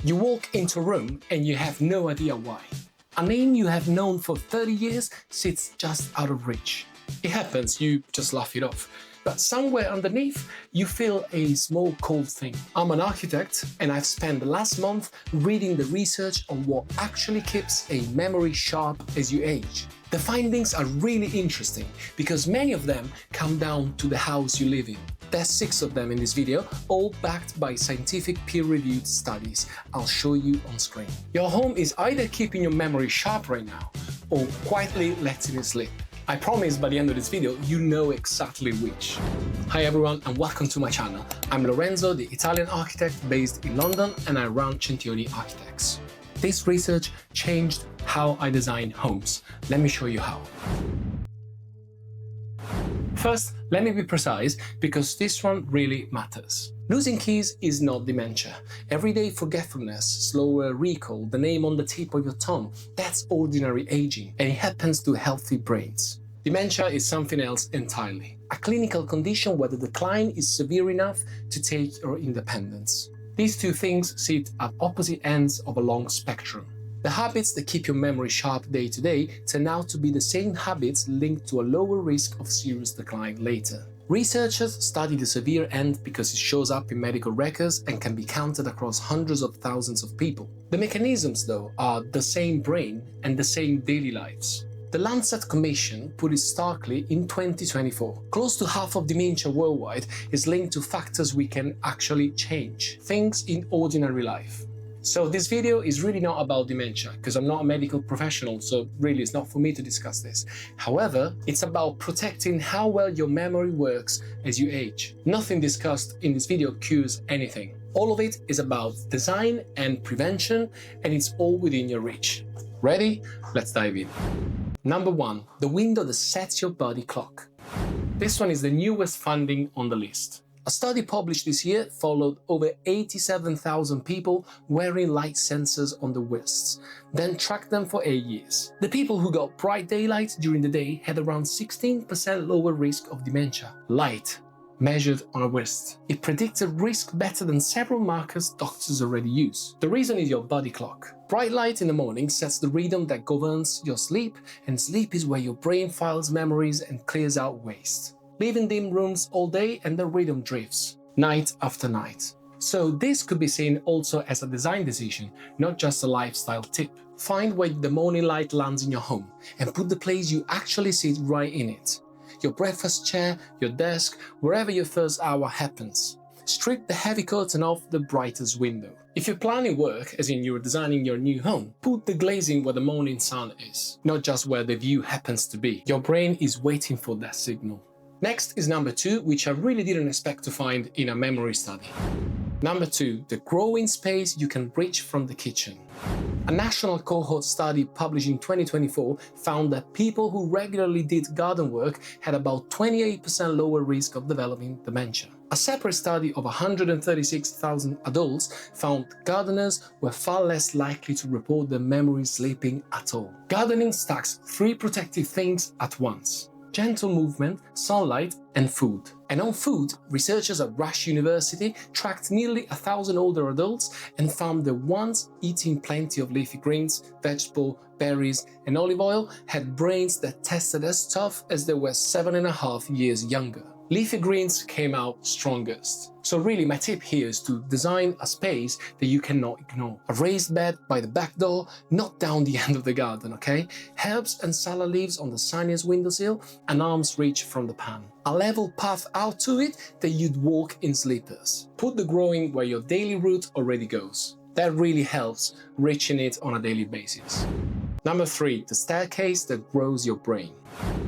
You walk into a room and you have no idea why. A name you have known for 30 years sits just out of reach. It happens, you just laugh it off. But somewhere underneath, you feel a small cold thing. I'm an architect and I've spent the last month reading the research on what actually keeps a memory sharp as you age. The findings are really interesting because many of them come down to the house you live in. There's 6 of them in this video, all backed by scientific peer-reviewed studies. I'll show you on screen. Your home is either keeping your memory sharp right now or quietly letting it slip. I promise by the end of this video, you know exactly which. Hi everyone and welcome to my channel. I'm Lorenzo, the Italian architect based in London, and I run Centioni Architects. This research changed how I design homes. Let me show you how. First, let me be precise because this one really matters. Losing keys is not dementia. Everyday forgetfulness, slower recall, the name on the tip of your tongue, that's ordinary aging, and it happens to healthy brains. Dementia is something else entirely. A clinical condition where the decline is severe enough to take your independence. These two things sit at opposite ends of a long spectrum. The habits that keep your memory sharp day to day turn out to be the same habits linked to a lower risk of serious decline later. Researchers study the severe end because it shows up in medical records and can be counted across hundreds of thousands of people. The mechanisms, though, are the same brain and the same daily lives. The Lancet Commission put it starkly in 2024. Close to half of dementia worldwide is linked to factors we can actually change, things in ordinary life. So this video is really not about dementia, because I'm not a medical professional, so really it's not for me to discuss this. However, it's about protecting how well your memory works as you age. Nothing discussed in this video cures anything. All of it is about design and prevention, and it's all within your reach. Ready? Let's dive in. Number 1, the window that sets your body clock. This one is the newest finding on the list. A study published this year followed over 87,000 people wearing light sensors on their wrists, then tracked them for 8 years. The people who got bright daylight during the day had around 16% lower risk of dementia. Light, measured on a wrist. It predicted risk better than several markers doctors already use. The reason is your body clock. Bright light in the morning sets the rhythm that governs your sleep, and sleep is where your brain files memories and clears out waste. Live in dim rooms all day and the rhythm drifts, night after night. So this could be seen also as a design decision, not just a lifestyle tip. Find where the morning light lands in your home and put the place you actually sit right in it. Your breakfast chair, your desk, wherever your first hour happens. Strip the heavy curtain off the brightest window. If you're planning work, as in you're designing your new home, put the glazing where the morning sun is, not just where the view happens to be. Your brain is waiting for that signal. Next is number 2, which I really didn't expect to find in a memory study. Number 2, the growing space you can reach from the kitchen. A national cohort study published in 2024 found that people who regularly did garden work had about 28% lower risk of developing dementia. A separate study of 136,000 adults found gardeners were far less likely to report their memory slipping at all. Gardening stacks 3 protective things at once: gentle movement, sunlight, and food. And on food, researchers at Rush University tracked nearly 1,000 older adults and found the ones eating plenty of leafy greens, vegetables, berries, and olive oil had brains that tested as tough as they were 7.5 years younger. Leafy greens came out strongest. So really my tip here is to design a space that you cannot ignore. A raised bed by the back door, not down the end of the garden, okay? Herbs and salad leaves on the sunniest windowsill, an arm's reach from the pan. A level path out to it that you'd walk in slippers. Put the growing where your daily route already goes. That really helps reaching it on a daily basis. Number 3, the staircase that grows your brain.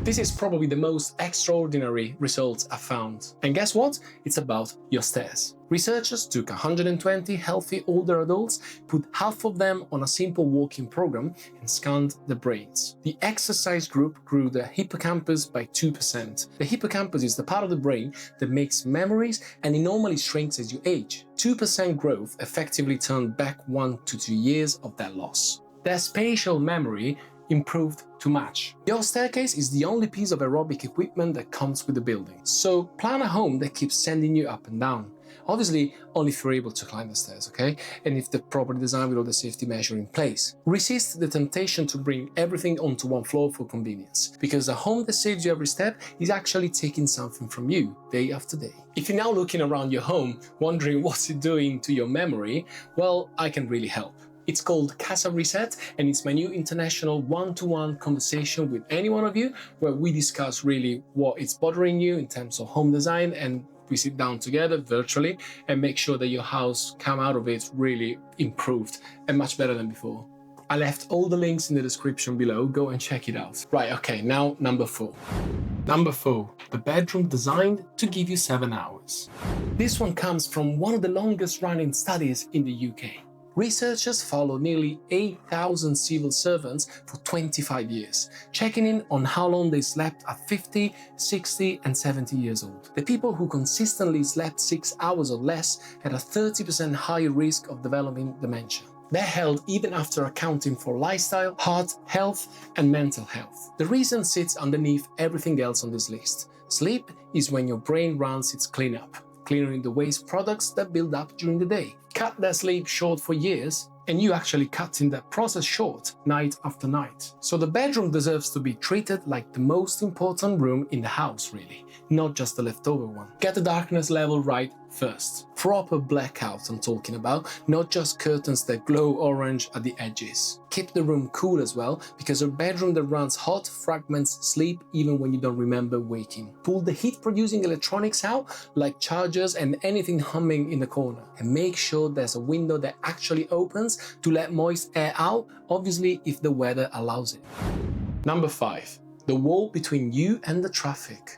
This is probably the most extraordinary results I've found. And guess what? It's about your stairs. Researchers took 120 healthy older adults, put half of them on a simple walking program, and scanned the brains. The exercise group grew the hippocampus by 2%. The hippocampus is the part of the brain that makes memories, and it normally shrinks as you age. 2% growth effectively turned back 1 to 2 years of that loss. Their spatial memory improved to match. Your staircase is the only piece of aerobic equipment that comes with the building. So plan a home that keeps sending you up and down. Obviously, only if you're able to climb the stairs, okay? And if the properly designed with all the safety measures in place. Resist the temptation to bring everything onto one floor for convenience, because a home that saves you every step is actually taking something from you day after day. If you're now looking around your home, wondering what's it doing to your memory, well, I can really help. It's called Casa Reset, and it's my new international one-to-one conversation with any one of you, where we discuss really what is bothering you in terms of home design, and we sit down together virtually and make sure that your house come out of it really improved and much better than before. I left all the links in the description below, go and check it out. Right, okay, now number 4. Number 4, the bedroom designed to give you 7 hours. This one comes from one of the longest running studies in the UK. Researchers followed nearly 8,000 civil servants for 25 years, checking in on how long they slept at 50, 60 and 70 years old. The people who consistently slept 6 hours or less had a 30% higher risk of developing dementia. They're held even after accounting for lifestyle, heart health and mental health. The reason sits underneath everything else on this list. Sleep is when your brain runs its cleanup, clearing the waste products that build up during the day. Cut their sleep short for years, and you actually cutting that process short night after night. So the bedroom deserves to be treated like the most important room in the house, really, not just the leftover one. Get the darkness level right first. Proper blackout I'm talking about, not just curtains that glow orange at the edges. Keep the room cool as well, because a bedroom that runs hot fragments sleep even when you don't remember waking. Pull the heat-producing electronics out, like chargers and anything humming in the corner. And make sure there's a window that actually opens to let moist air out, obviously if the weather allows it. Number 5. The wall between you and the traffic.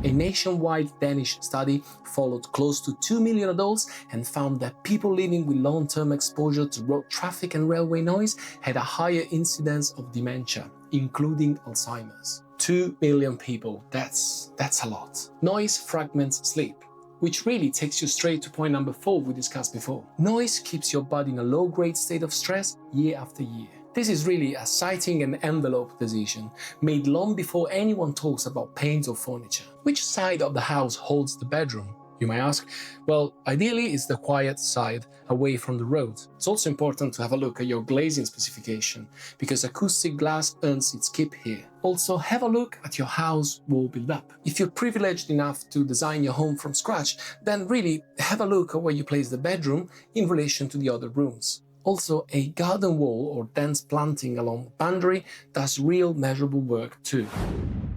A nationwide Danish study followed close to 2 million adults and found that people living with long-term exposure to road traffic and railway noise had a higher incidence of dementia, including Alzheimer's. 2 million people, that's a lot. Noise fragments sleep, which really takes you straight to point number 4 we discussed before. Noise keeps your body in a low-grade state of stress year after year. This is really a siting and envelope decision, made long before anyone talks about paint or furniture. Which side of the house holds the bedroom, you may ask? Well, ideally it's the quiet side, away from the road. It's also important to have a look at your glazing specification, because acoustic glass earns its keep here. Also, have a look at your house wall build-up. If you're privileged enough to design your home from scratch, then really have a look at where you place the bedroom in relation to the other rooms. Also, a garden wall or dense planting along the boundary does real measurable work too.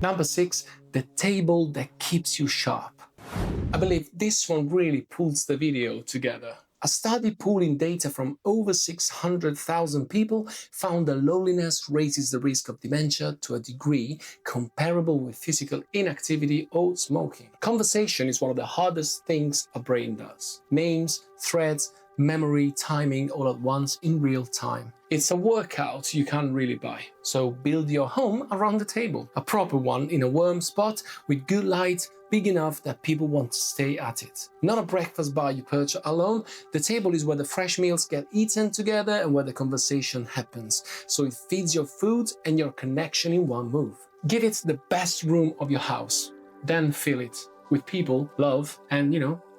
Number 6, the table that keeps you sharp. I believe this one really pulls the video together. A study pulling data from over 600,000 people found that loneliness raises the risk of dementia to a degree comparable with physical inactivity or smoking. Conversation is one of the hardest things a brain does. Names, threads, memory, timing all at once in real time. It's a workout you can't really buy. So build your home around the table. A proper one in a warm spot with good light, big enough that people want to stay at it. Not a breakfast bar you perch alone. The table is where the fresh meals get eaten together and where the conversation happens. So it feeds your food and your connection in one move. Give it the best room of your house. Then fill it with people, love, and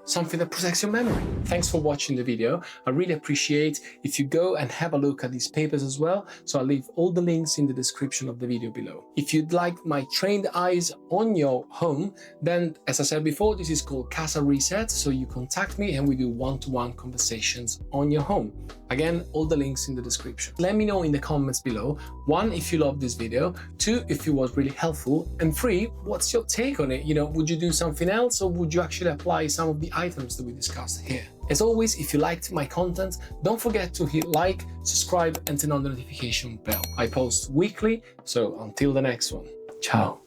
something that protects your memory. Thanks for watching the video. I really appreciate if you go and have a look at these papers as well. So I'll leave all the links in the description of the video below. If you'd like my trained eyes on your home, then as I said before, this is called Casa Reset. So you contact me and we do one-to-one conversations on your home. Again, all the links in the description. Let me know in the comments below, 1, if you loved this video, 2, if it was really helpful, and 3, what's your take on it? Would you do something else, or would you actually apply some of the items that we discussed here? As always, if you liked my content, don't forget to hit like, subscribe, and turn on the notification bell. I post weekly, so until the next one, ciao.